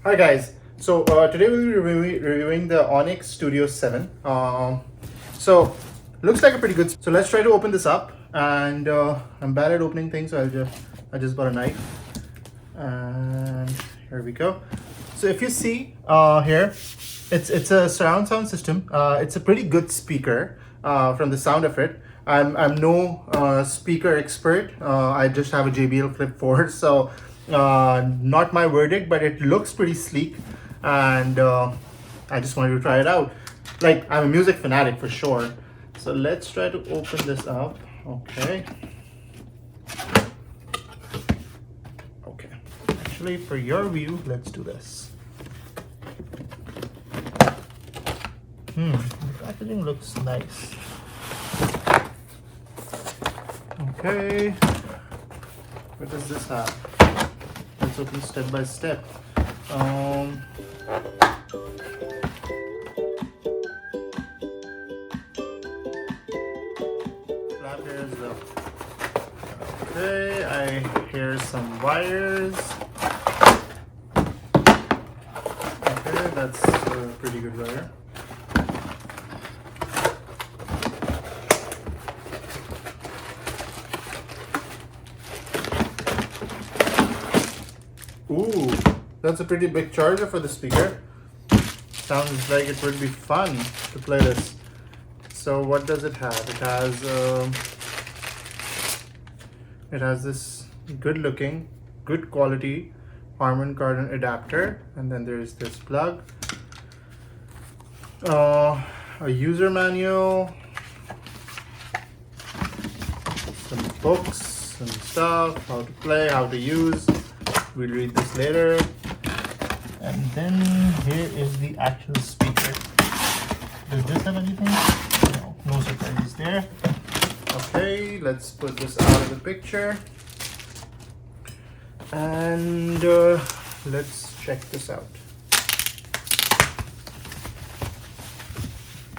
Hi guys, so today we'll be reviewing the Onyx Studio 7. So looks like a pretty good. So let's try to open this up, and I'm bad at opening things, so I just bought a knife, and here we go. So if you see here, it's a surround sound system. It's a pretty good speaker from the sound of it. I'm no speaker expert. I just have a JBL Flip 4, so not my verdict, but it looks pretty sleek, and I just wanted to try it out. Like, I'm a music fanatic for sure. So let's try to open this up. Okay. Okay. Actually, for your view, let's do this. The packaging looks nice. Okay. What does this have? Let's open step by step. Flap here is the. Okay, I hear some wires. Okay, that's a pretty good wire. Ooh, that's a pretty big charger for the speaker. Sounds like it would be fun to play this. So what does it have? It has this good looking, good quality Harmon Kardon adapter, and then there's this plug, a user manual, some books, some stuff, how to play, how to use. We'll read this later. And then here is the actual speaker. Does this have anything? No, no surprises there. Okay, let's put this out of the picture. And let's check this out.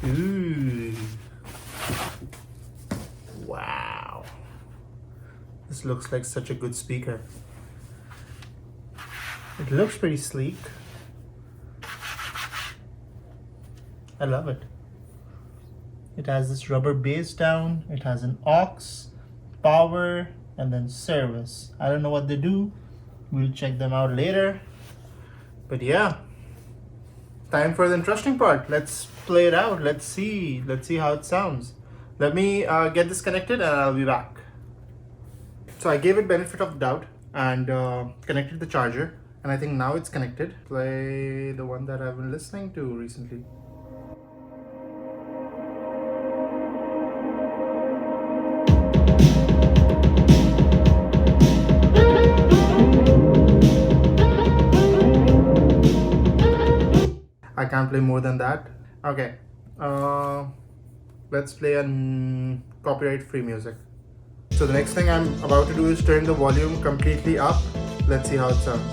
Ooh. Wow. This looks like such a good speaker. It looks pretty sleek. I love it. It has this rubber base down. It has an aux, power, and then service. I don't know what they do. We'll check them out later. But yeah, time for the interesting part. Let's play it out. Let's see how it sounds. Let me get this connected and I'll be back. So I gave it benefit of the doubt and connected the charger. And I think now it's connected. Play the one that I've been listening to recently. I can't play more than that. Okay. Let's play copyright free music. So the next thing I'm about to do is turn the volume completely up. Let's see how it sounds.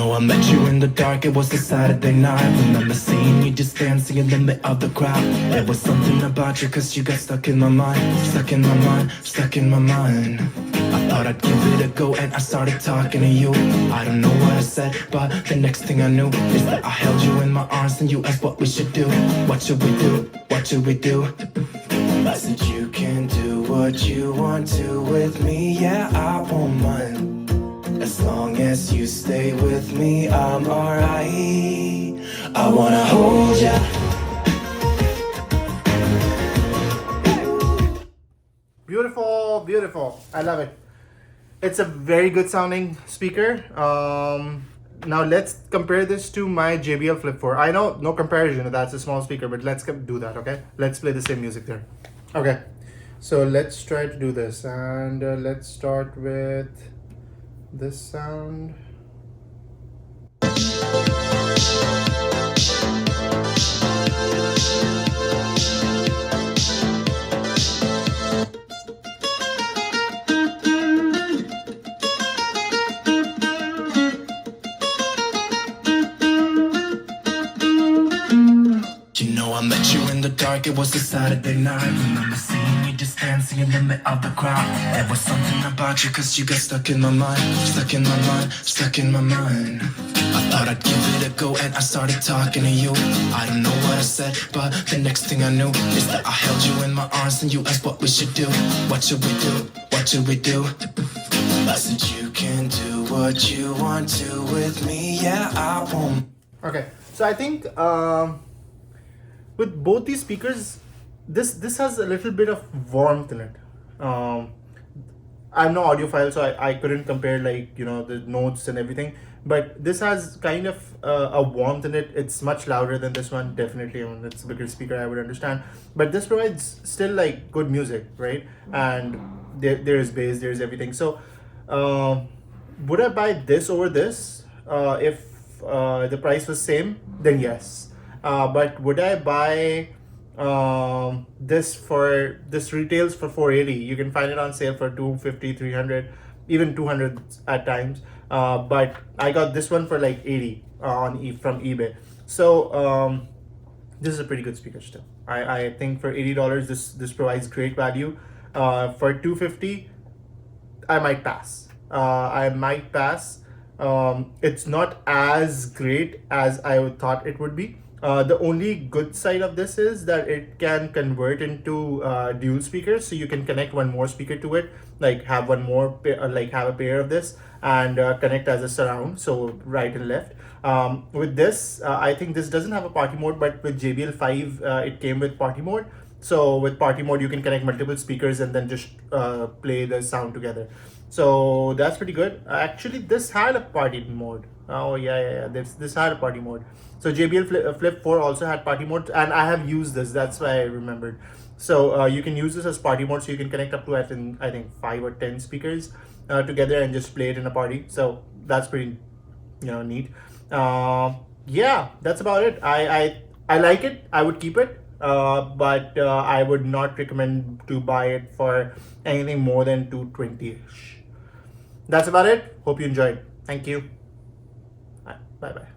I met you in the dark, it was a Saturday night. Remember seeing you just dancing in the middle of the crowd. There was something about you, cause you got stuck in my mind. Stuck in my mind, stuck in my mind. I thought I'd give it a go and I started talking to you. I don't know what I said, but the next thing I knew is that I held you in my arms and you asked what we should do. What should we do? What should we do? I said you can do what you want to with me, yeah, I won't mind. As long as you stay with me, I'm alright. I wanna hold ya. Beautiful, beautiful. I love it. It's a very good sounding speaker. now let's compare this to my JBL Flip 4. I know no comparison, that's a small speaker, but let's do that, okay? Let's play the same music there. Okay, so let's try to do this, and let's start with this sound. You know I met you in the dark, it was a Saturday night. Remember seeing you just dancing in the middle of the crowd. There was something about you, cause you got stuck in my mind. Stuck in my mind, stuck in my mind. I thought I'd give it a go and I started talking to you. I don't know what I said, but the next thing I knew is that I held you in my arms and you asked what we should do. What should we do? What should we do? I said you can do what you want to with me, yeah I won't. Okay, so I think with both these speakers, this has a little bit of warmth in it. I'm no audiophile, so I couldn't compare, like, you know, the notes and everything, but this has kind of a warmth in it. It's much louder than this one, definitely. I mean, it's a bigger speaker, I would understand, but this provides still like good music, right? And there's bass, there's everything. So would I buy this over this if the price was same? Then yes. But would I buy this retails for 480? You can find it on sale for 250, 300, even 200 at times. But I got this one for like 80 from eBay. So this is a pretty good speaker still. I think for $80 this provides great value. For 250, I might pass. It's not as great as I thought it would be. The only good side of this is that it can convert into dual speakers, so you can connect one more speaker to it, like have one more like have a pair of this and connect as a surround, so right and left. With this, I think this doesn't have a party mode, but with JBL 5 it came with party mode. So with party mode you can connect multiple speakers and then just play the sound together. So that's pretty good. Actually, this had a party mode. Oh yeah. This had a party mode. So JBL Flip 4 also had party mode, and I have used this. That's why I remembered. So you can use this as party mode. So you can connect up to I think 5 or 10 speakers together and just play it in a party. So that's pretty, you know, neat. Yeah, that's about it. I like it. I would keep it. But I would not recommend to buy it for anything more than 220-ish. That's about it. Hope you enjoyed. Thank you. Bye bye.